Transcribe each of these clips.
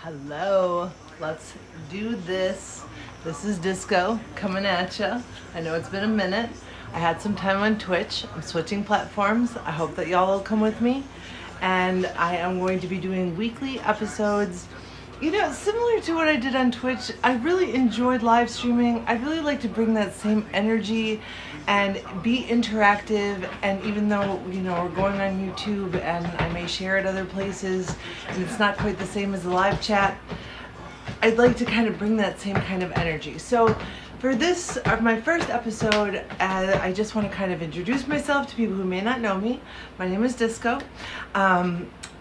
Hello, let's do this. This is Disco coming at ya. I know it's been a minute. I had some time on Twitch. I'm switching platforms. I hope that y'all will come with me. And I am going to be doing weekly episodes. You know, similar to what I did on Twitch, I really enjoyed live streaming. I'd really like to bring that same energy and be interactive. And even though, you know, we're going on YouTube and I may share it other places and it's not quite the same as a live chat, I'd like to kind of bring that same kind of energy. So for this, my first episode, I just want to kind of introduce myself to people who may not know me. My name is Disco.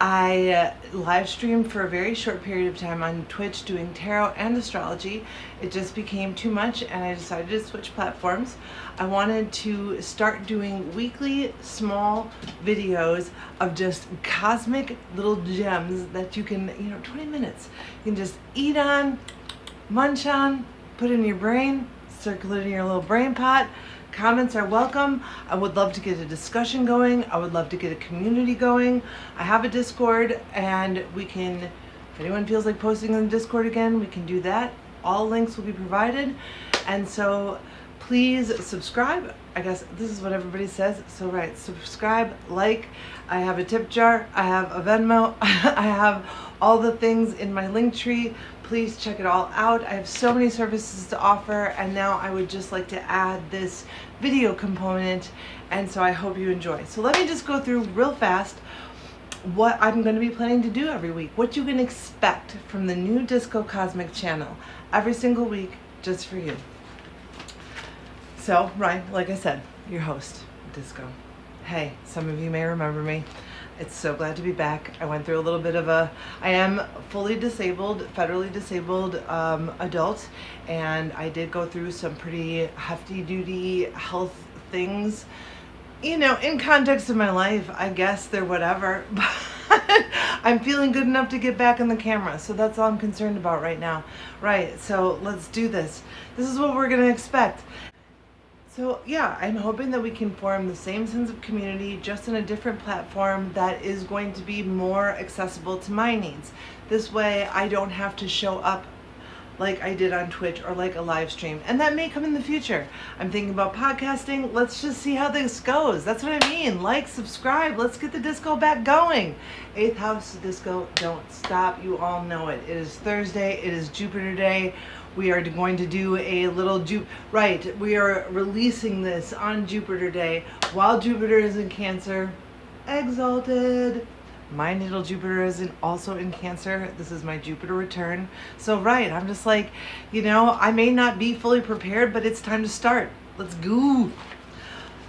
I live streamed for a very short period of time on Twitch doing tarot and astrology. It just became too much and I decided to switch platforms. I wanted to start doing weekly small videos of just cosmic little gems that you can, 20 minutes. You can just eat on, munch on, put in your brain, circulate in your little brain pot. Comments are welcome. I would love to get a discussion going. I would love to get a community going. I have a Discord and we can, if anyone feels like posting on the Discord again, we can do that. All links will be provided. And so please subscribe. I guess this is what everybody says. So right, subscribe, like. I have a tip jar. I have a Venmo. I have all the things in my link tree. Please check it all out. I have so many services to offer, and now I would just like to add this video component, and so I hope you enjoy. So let me just go through real fast what I'm going to be planning to do every week, what you can expect from the new Disco Cosmic channel every single week just for you. So, Ryan, like I said, your host, Disco. Hey, some of you may remember me. It's so glad to be back. I went through a little bit of I am fully disabled, federally disabled adult, and I did go through some pretty hefty duty health things. In context of my life, I guess they're whatever, but I'm feeling good enough to get back on the camera, so that's all I'm concerned about right now. Right, so let's do this. This is what we're gonna expect. So yeah, I'm hoping that we can form the same sense of community, just in a different platform that is going to be more accessible to my needs. This way I don't have to show up like I did on Twitch or like a live stream. And that may come in the future. I'm thinking about podcasting. Let's just see how this goes. That's what I mean. Like, subscribe. Let's get the disco back going. 8th house disco, don't stop. You all know it. It is Thursday. It is Jupiter Day. We are going to do a little we are releasing this on Jupiter Day while Jupiter is in Cancer. Exalted. My natal Jupiter is also in Cancer. This is my Jupiter return. So I'm just like, I may not be fully prepared, but it's time to start. Let's go.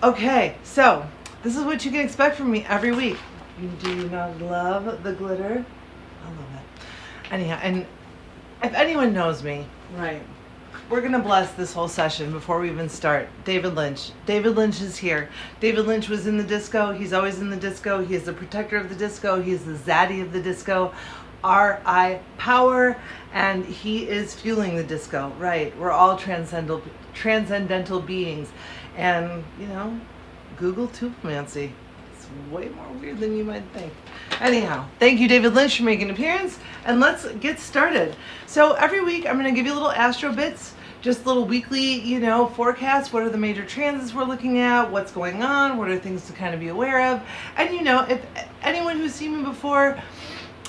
Okay, so this is what you can expect from me every week. You do not love the glitter? I love it. Anyhow, and if anyone knows me, we're going to bless this whole session before we even start. David Lynch. David Lynch is here. David Lynch was in the disco. He's always in the disco. He is the protector of the disco. He is the zaddy of the disco. R.I. Power. And he is fueling the disco. We're all transcendental beings. And, Google Tubemancy. It's way more weird than you might think. Anyhow, thank you, David Lynch, for making an appearance, and let's get started. So every week, I'm going to give you little astro bits, just little weekly, forecasts. What are the major transits we're looking at? What's going on? What are things to kind of be aware of? And if anyone who's seen me before,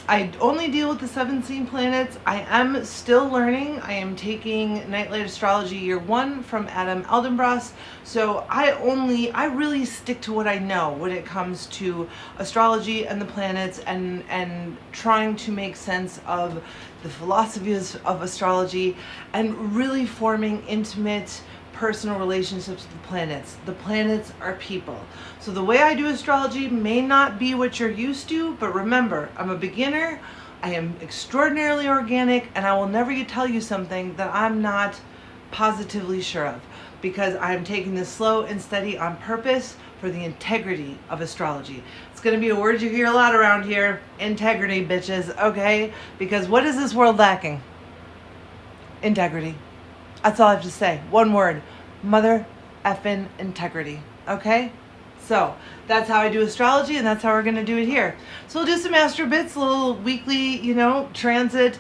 I only deal with the 7 scene planets. I am still learning. I am taking Nightlight Astrology Year 1 from Adam Aldenbras. So I really stick to what I know when it comes to astrology and the planets and trying to make sense of the philosophies of astrology and really forming intimate personal relationships with the planets. The planets are people. So the way I do astrology may not be what you're used to, but remember, I'm a beginner, I am extraordinarily organic, and I will never tell you something that I'm not positively sure of, because I'm taking this slow and steady on purpose for the integrity of astrology. It's going to be a word you hear a lot around here. Integrity, bitches, okay? Because what is this world lacking? Integrity. That's all I have to say. One word. Mother effing integrity. Okay? So that's how I do astrology, and that's how we're going to do it here. So we'll do some astro bits, a little weekly, transit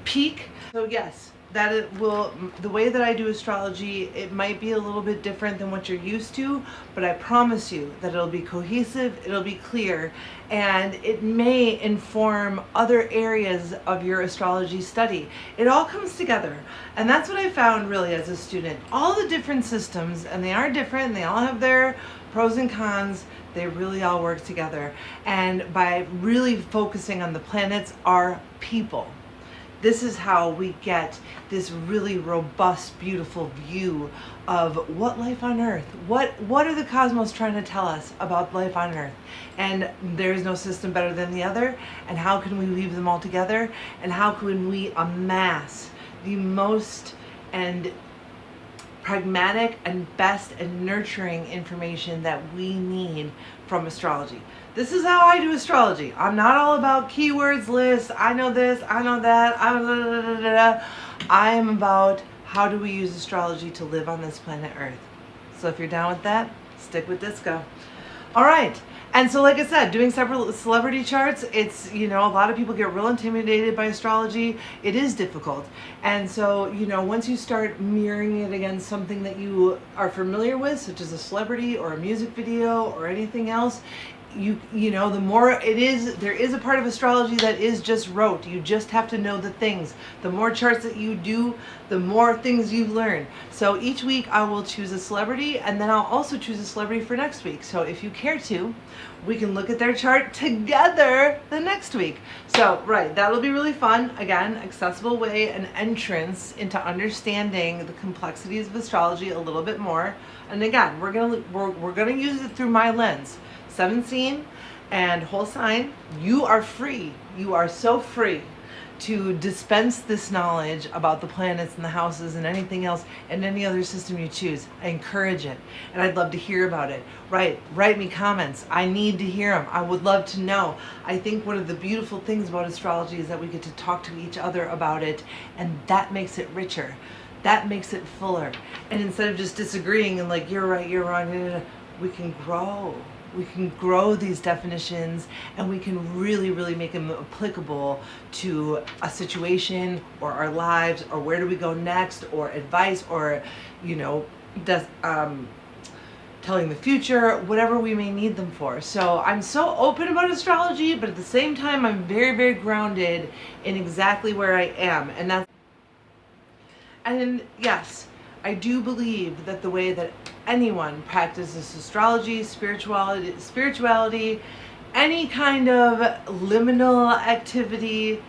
peak. So yes, that it will, the way that I do astrology, it might be a little bit different than what you're used to, but I promise you that it'll be cohesive, it'll be clear, and it may inform other areas of your astrology study. It all comes together, and that's what I found really as a student. All the different systems, and they are different, and they all have their pros and cons, they really all work together. And by really focusing on the planets, are people. This is how we get this really robust, beautiful view of what life on Earth, what are the cosmos trying to tell us about life on Earth? And there is no system better than the other, and how can we weave them all together? And how can we amass the most and pragmatic and best and nurturing information that we need from astrology? This is how I do astrology. I'm not all about keywords, lists, I know this, I know that, I am about how do we use astrology to live on this planet Earth. So if you're down with that, stick with Disco. All right. And so like I said, doing separate celebrity charts, it's, a lot of people get real intimidated by astrology. It is difficult. And so, once you start mirroring it against something that you are familiar with, such as a celebrity or a music video or anything else, the more it is, there is a part of astrology that is just rote. You just have to know the things. The more charts that you do, the more things you learn. So each week I will choose a celebrity, and then I'll also choose a celebrity for next week. So if you care to, we can look at their chart together the next week. So, right, that'll be really fun. Again, accessible way, an entrance into understanding the complexities of astrology a little bit more. And again, we're gonna use it through my lens. 7 scene and whole sign. You are free. You are so free to dispense this knowledge about the planets and the houses and anything else and any other system you choose. I encourage it, and I'd love to hear about it. Write me comments. I need to hear them. I would love to know. I think one of the beautiful things about astrology is that we get to talk to each other about it, and that makes it richer. That makes it fuller. And instead of just disagreeing and like, you're right, you're wrong, we can grow. We can grow these definitions, and we can really, really make them applicable to a situation or our lives, or where do we go next, or advice, or, telling the future, whatever we may need them for. So I'm so open about astrology, but at the same time, I'm very, very grounded in exactly where I am. And yes, I do believe that the way that anyone practices astrology, spirituality, any kind of liminal activity,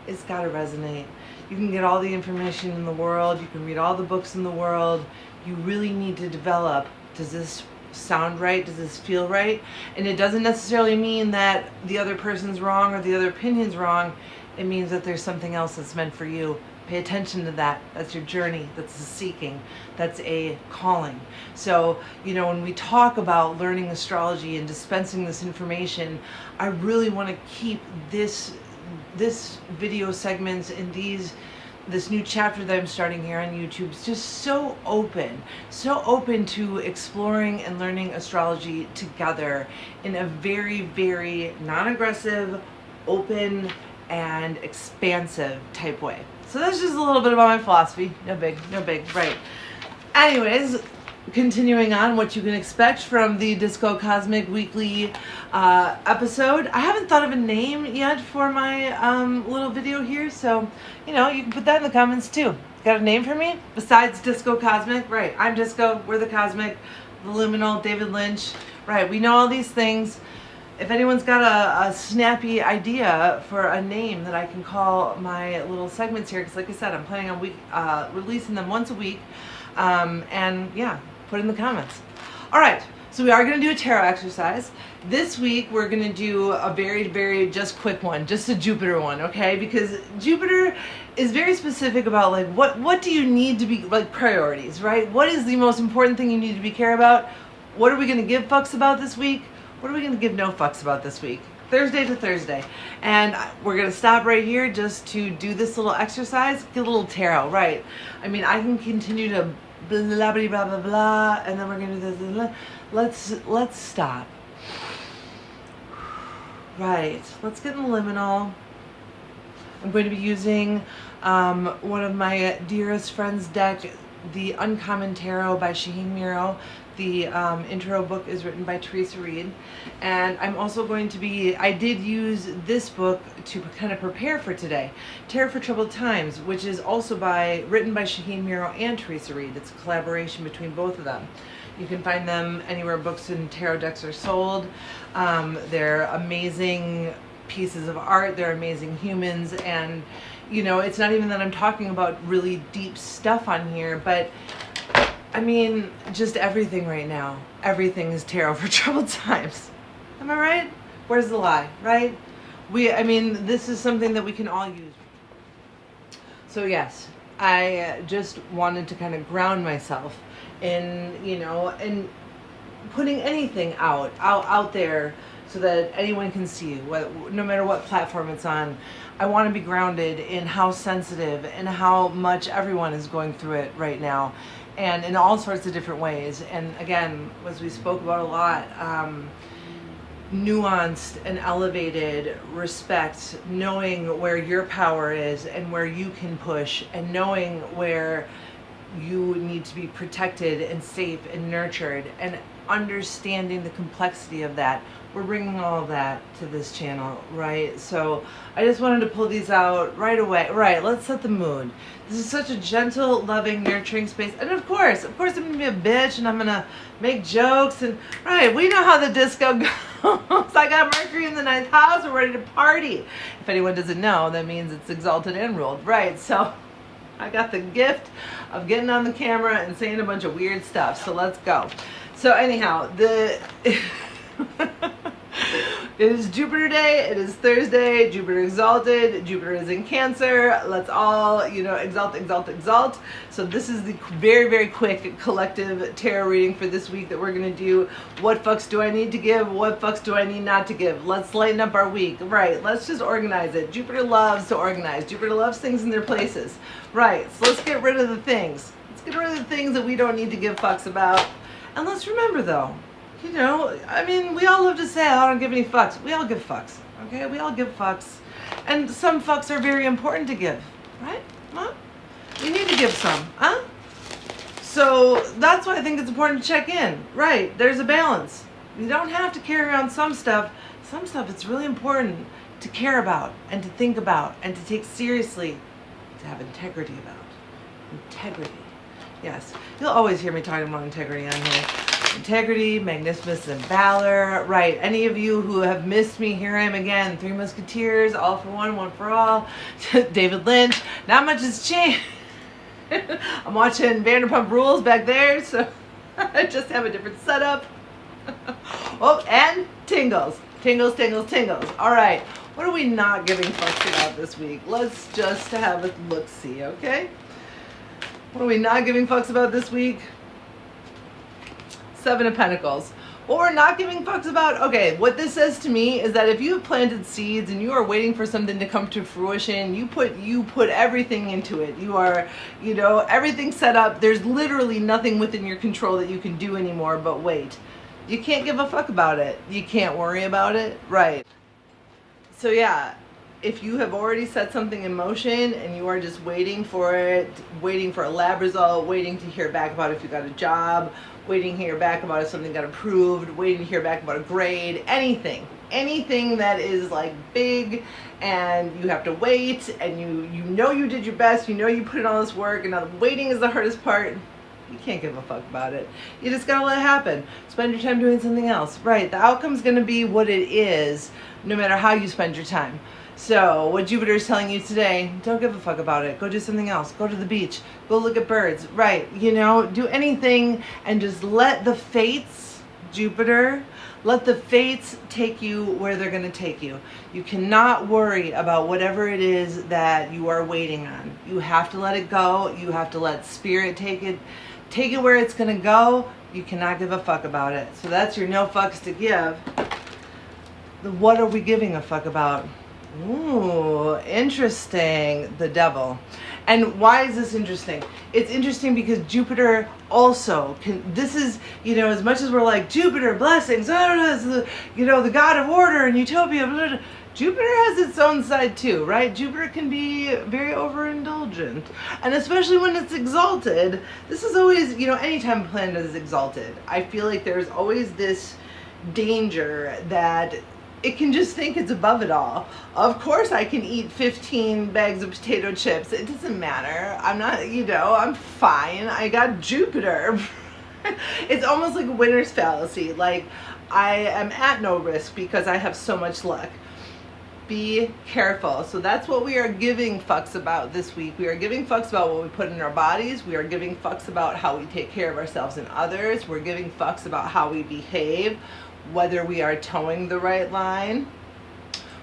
it's got to resonate. You can get all the information in the world, you can read all the books in the world. You really need to develop, does this sound right? Does this feel right? And it doesn't necessarily mean that the other person's wrong or the other opinion's wrong. It means that there's something else that's meant for you. Pay attention to that. That's your journey. That's a seeking. That's a calling. So, when we talk about learning astrology and dispensing this information, I really want to keep this video segments and this new chapter that I'm starting here on YouTube is just so open to exploring and learning astrology together in a very, very non-aggressive, open, and expansive type way. So that's just a little bit about my philosophy. No big, right. Anyways, continuing on, what you can expect from the Disco Cosmic Weekly episode. I haven't thought of a name yet for my little video here, so, you can put that in the comments too. Got a name for me? Besides Disco Cosmic? Right, I'm Disco, we're the Cosmic, the Liminal, David Lynch. Right, we know all these things. If anyone's got a snappy idea for a name that I can call my little segments here, because like I said, I'm planning on releasing them once a week, and yeah, put it in the comments. All right, so we are going to do a tarot exercise. This week we're going to do a very, very just quick one, just a Jupiter one, okay? Because Jupiter is very specific about like what do you need to be, like, priorities, right? What is the most important thing you need to be care about? What are we going to give fucks about this week? What are we going to give no fucks about this week? Thursday to Thursday. And we're going to stop right here just to do this little exercise, get a little tarot, right? I mean, I can continue to blah blah blah blah blah, and then we're gonna do this. Let's stop. Right. Let's get in the liminal. I'm going to be using one of my dearest friends' deck, the Uncommon Tarot by Shaheen Miro. The intro book is written by Theresa Reed. And I'm also going to be, I did use this book to kind of prepare for today. Tarot for Troubled Times, which is also written by Shaheen Miro and Theresa Reed. It's a collaboration between both of them. You can find them anywhere books and tarot decks are sold. They're amazing pieces of art. They're amazing humans. And, you know, it's not even that I'm talking about really deep stuff on here, but I mean, just everything right now. Everything is tarot for troubled times. Am I right? Where's the lie, right? I mean, this is something that we can all use. So yes, I just wanted to kind of ground myself in, you know, and putting anything out there so that anyone can see, no matter what platform it's on. I want to be grounded in how sensitive and how much everyone is going through it right now, and in all sorts of different ways. And again, as we spoke about a lot, nuanced and elevated respect, knowing where your power is and where you can push, and knowing where you need to be protected and safe and nurtured, and understanding the complexity of that. We're bringing all of that to this channel, right? So I just wanted to pull these out right away. Right, let's set the mood. This is such a gentle, loving, nurturing space. And of course, I'm gonna be a bitch and I'm gonna make jokes, and right, we know how the disco goes. I got Mercury in the 9th house, we're ready to party. If anyone doesn't know, that means it's exalted and ruled, right? So I got the gift of getting on the camera and saying a bunch of weird stuff, so let's go. So anyhow, it is Jupiter day, it is Thursday, Jupiter exalted, Jupiter is in Cancer. Let's all, you know, exalt, exalt, exalt. So this is the very, very quick collective tarot reading for this week that we're going to do. What fucks do I need to give? What fucks do I need not to give? Let's lighten up our week. Right, let's just organize it. Jupiter loves to organize. Jupiter loves things in their places. Right, so let's get rid of the things. Let's get rid of the things that we don't need to give fucks about. And let's remember though, you know, I mean, we all love to say, I don't give any fucks. We all give fucks, okay? We all give fucks. And some fucks are very important to give, right? Huh? You need to give some, huh? So that's why I think it's important to check in. Right, there's a balance. You don't have to carry around some stuff. Some stuff it's really important to care about and to think about and to take seriously, to have integrity about. Integrity. Yes, you'll always hear me talking about integrity on here. Integrity, magnificence, and valor. Right, any of you who have missed me, here I am again. Three Musketeers, all for one, one for all. David Lynch, not much has changed. I'm watching Vanderpump Rules back there, so I just have a different setup. Oh, and tingles. Tingles, tingles, tingles. All right, what are we not giving fucks about this week? Let's just have a look-see, okay? What are we not giving fucks about this week? Seven of Pentacles. What we're not giving fucks about, okay, what this says to me is that if you have planted seeds and you are waiting for something to come to fruition, you put everything into it. You are, you know, everything set up. There's literally nothing within your control that you can do anymore but wait. You can't give a fuck about it. You can't worry about it. Right. So yeah, if you have already set something in motion and you are just waiting for it, waiting for a lab result, waiting to hear back about if you got a job, waiting to hear back about if something got approved, waiting to hear back about a grade, anything that is like big, and you have to wait, and you know you did your best, you know you put in all this work, and now the waiting is the hardest part. You can't give a fuck about it. You just gotta let it happen. Spend your time doing something else. Right, the outcome's gonna be what it is, no matter how you spend your time. So what Jupiter is telling you today, don't give a fuck about it. Go do something else. Go to the beach. Go look at birds. Right, you know, do anything and just let the fates, Jupiter, let the fates take you where they're going to take you. You cannot worry about whatever it is that you are waiting on. You have to let it go. You have to let spirit take it where it's going to go. You cannot give a fuck about it. So that's your no fucks to give. What are we giving a fuck about? Ooh, interesting. The Devil. And why is this interesting? It's interesting because Jupiter also this is, as much as we're like, Jupiter, blessings, the god of order and utopia, blah, blah, blah. Jupiter has its own side too, right? Jupiter can be very overindulgent. And especially when it's exalted, this is always, anytime a planet is exalted, I feel like there's always this danger that it can just think it's above it all. Of course I can eat 15 bags of potato chips. It doesn't matter. I'm not, I'm fine. I got Jupiter. It's almost like a winner's fallacy. Like, I am at no risk because I have so much luck. Be careful. So that's what we are giving fucks about this week. We are giving fucks about what we put in our bodies. We are giving fucks about how we take care of ourselves and others. We're giving fucks about how we behave, whether we are towing the right line,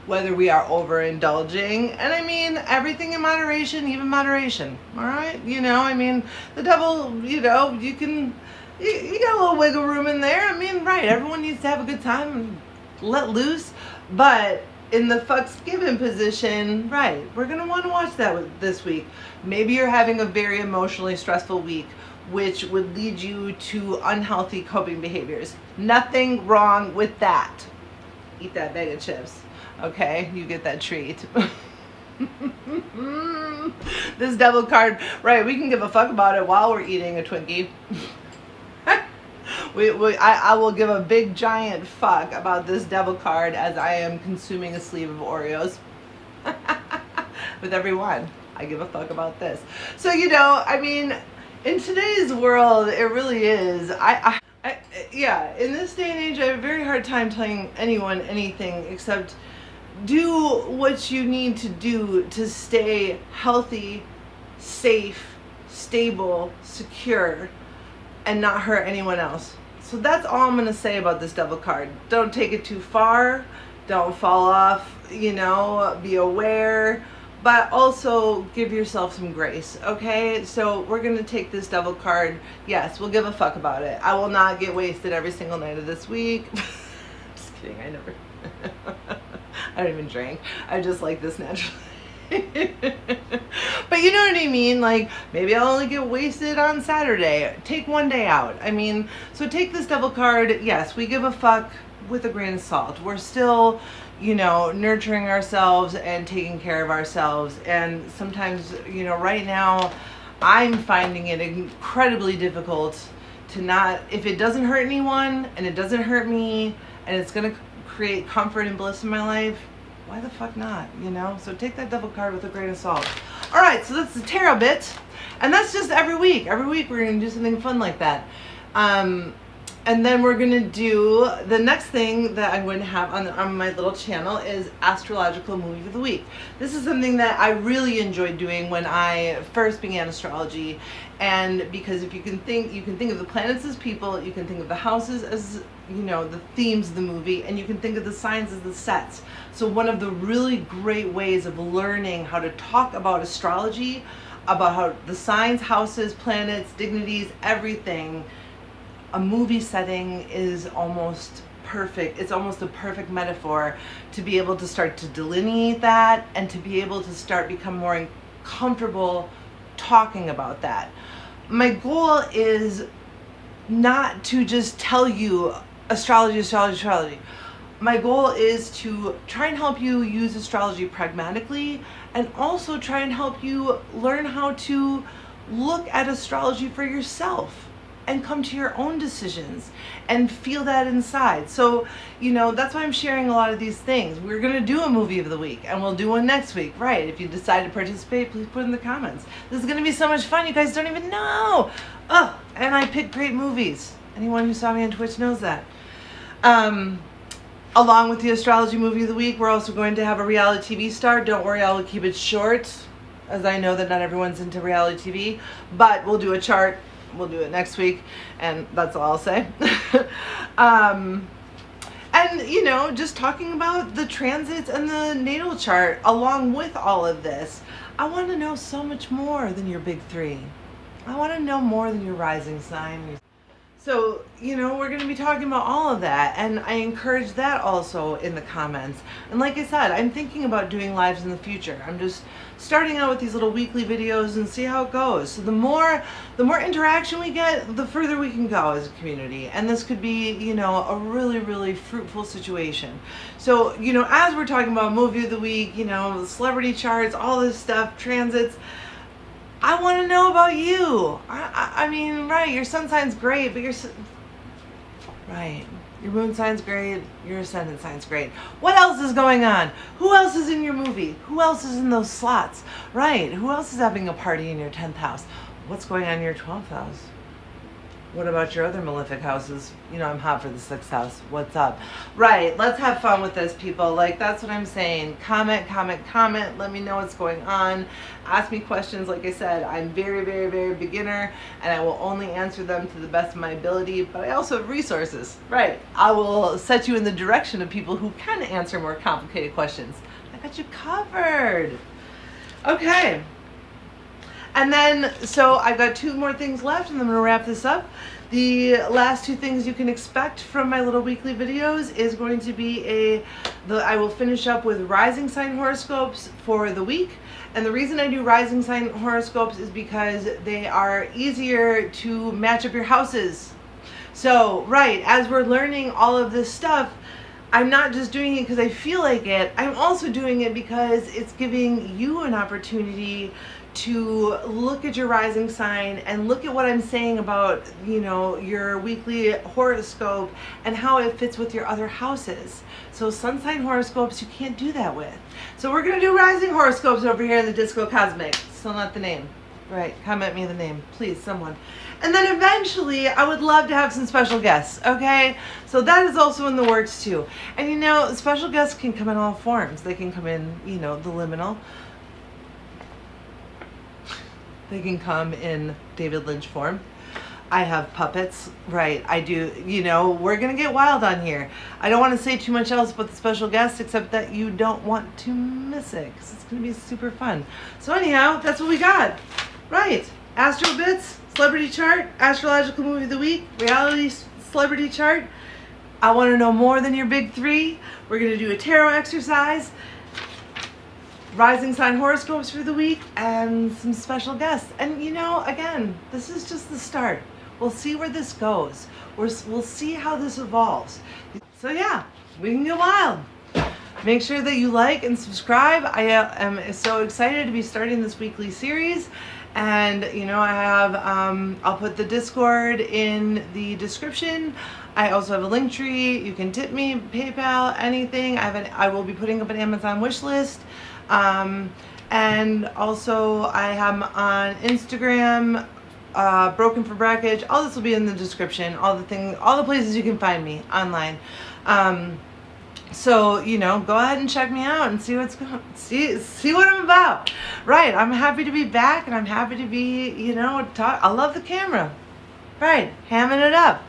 whether we are overindulging. And I mean, everything in moderation, even moderation. All right? The devil, you got a little wiggle room in there. I mean, right, everyone needs to have a good time and let loose. But in the fucks given position, right, we're going to want to watch that this week. Maybe you're having a very emotionally stressful week, which would lead you to unhealthy coping behaviors. Nothing wrong with that. Eat that bag of chips, okay? You get that treat. This devil card, right, we can give a fuck about it while we're eating a Twinkie. I will give a big giant fuck about this devil card as I am consuming a sleeve of Oreos. With every one, I give a fuck about this. So, in today's world, it really is. In this day and age, I have a very hard time telling anyone anything except do what you need to do to stay healthy, safe, stable, secure, and not hurt anyone else. So that's all I'm going to say about this devil card. Don't take it too far. Don't fall off, be aware. But also give yourself some grace, okay? So we're going to take this devil card. Yes, we'll give a fuck about it. I will not get wasted every single night of this week. Just kidding, I never. I don't even drink. I just like this naturally. But you know what I mean? Like, maybe I'll only get wasted on Saturday. Take one day out. So take this devil card. Yes, we give a fuck with a grain of salt. We're still, nurturing ourselves and taking care of ourselves. And sometimes, right now, I'm finding it incredibly difficult to not, if it doesn't hurt anyone and it doesn't hurt me and it's going to create comfort and bliss in my life, why the fuck not, So take that devil card with a grain of salt. All right, so that's the tarot bit. And that's just every week. Every week we're going to do something fun like that. And then we're going to do, the next thing that I'm going to have on my little channel is Astrological Movie of the Week. This is something that I really enjoyed doing when I first began astrology. And because if you can think of the planets as people, you can think of the houses as, the themes of the movie, and you can think of the signs as the sets. So one of the really great ways of learning how to talk about astrology, about how the signs, houses, planets, dignities, everything, a movie setting is almost perfect. It's almost a perfect metaphor to be able to start to delineate that and to be able to start become more comfortable talking about that. My goal is not to just tell you astrology. My goal is to try and help you use astrology pragmatically and also try and help you learn how to look at astrology for yourself and come to your own decisions and feel that inside. So, that's why I'm sharing a lot of these things. We're going to do a movie of the week and we'll do one next week, right? If you decide to participate, please put in the comments. This is going to be so much fun. You guys don't even know. Oh, and I pick great movies. Anyone who saw me on Twitch knows that. Along with the astrology movie of the week, we're also going to have a reality TV star. Don't worry, I will keep it short, as I know that not everyone's into reality TV, but we'll do a chart. We'll do it next week, and that's all I'll say. And, just talking about the transits and the natal chart along with all of this. I want to know so much more than your big three. I want to know more than your rising sign. So, we're going to be talking about all of that, and I encourage that also in the comments. And like I said, I'm thinking about doing lives in the future. I'm just starting out with these little weekly videos and see how it goes. So the more interaction we get, the further we can go as a community. And this could be, a really, really fruitful situation. So, as we're talking about movie of the week, celebrity charts, all this stuff, transits, I want to know about you. I mean, right, your sun sign's great, but your moon sign's great, your ascendant sign's great. What else is going on? Who else is in your movie? Who else is in those slots? Right, who else is having a party in your 10th house? What's going on in your 12th house? What about your other malefic houses? I'm hot for the 6th house. What's up? Right, let's have fun with this, people. Like, that's what I'm saying. Comment. Let me know what's going on. Ask me questions. Like I said, I'm very, very, very beginner, and I will only answer them to the best of my ability, but I also have resources. Right, I will set you in the direction of people who can answer more complicated questions. I got you covered. Okay. And then, so I've got 2 more things left, and I'm going to wrap this up. The last 2 things you can expect from my little weekly videos is going to be I will finish up with rising sign horoscopes for the week. And the reason I do rising sign horoscopes is because they are easier to match up your houses. So, right, as we're learning all of this stuff, I'm not just doing it because I feel like it. I'm also doing it because it's giving you an opportunity to look at your rising sign and look at what I'm saying about, your weekly horoscope and how it fits with your other houses. So sun sign horoscopes, you can't do that with. So we're going to do rising horoscopes over here in the Disco Cosmic. Still not the name. Right, comment me the name, please, someone. And then eventually, I would love to have some special guests, okay? So that is also in the works too. And special guests can come in all forms. They can come in, the liminal. They can come in David Lynch form. I have puppets, right? I do, we're going to get wild on here. I don't want to say too much else about the special guests except that you don't want to miss it because it's going to be super fun. So anyhow, that's what we got. Right. Astro Bits, Celebrity Chart, Astrological Movie of the Week, Reality Celebrity Chart. I want to know more than your big 3. We're going to do a tarot exercise, rising sign horoscopes for the week, and some special guests. And again, this is just the start. We'll see where this goes. We'll see how this evolves. So yeah, we can get wild. Make sure that you like and subscribe. I am so excited to be starting this weekly series. And I have I'll put the Discord in the description. I also have a link tree. You can tip me, PayPal, anything. I will be putting up an Amazon wish list. And also I have on Instagram, Broken for Brackage. All this will be in the description. All the places you can find me online. So, go ahead and check me out and see see what I'm about. Right, I'm happy to be back, and I'm happy to be, I love the camera. Right, hamming it up.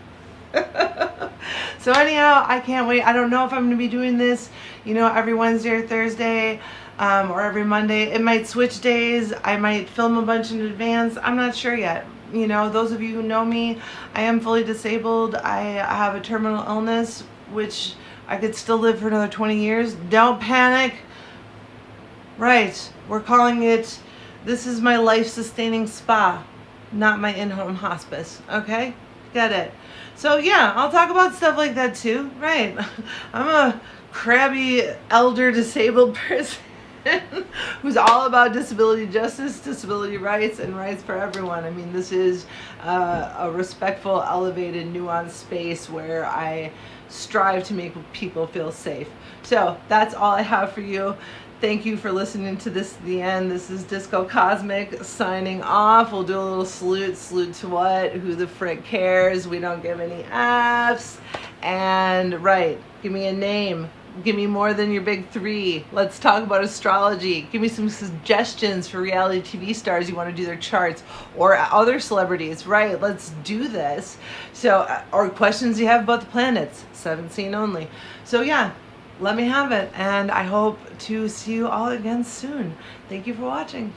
So anyhow, I can't wait. I don't know if I'm going to be doing this, every Wednesday or Thursday, or every Monday. It might switch days. I might film a bunch in advance. I'm not sure yet. Those of you who know me, I am fully disabled. I have a terminal illness, which I could still live for another 20 years. Don't panic. Right. We're calling it, this is my life-sustaining spa, not my in-home hospice. Okay? Get it? So yeah, I'll talk about stuff like that too. Right. I'm a crabby, elder, disabled person who's all about disability justice, disability rights, and rights for everyone. I mean, this is a respectful, elevated, nuanced space where I strive to make people feel safe. So that's all I have for you. Thank you for listening to this to the end. This is Disco Cosmic signing off. We'll do a little salute. Salute to what? Who the frick cares? We don't give any F's. And right, give me a name. Give me more than your big 3. Let's talk about astrology. Give me some suggestions for reality TV stars you want to do their charts, or other celebrities. Right, let's do this. So, or questions you have about the planets. 7 seen only. So yeah, let me have it. And I hope to see you all again soon. Thank you for watching.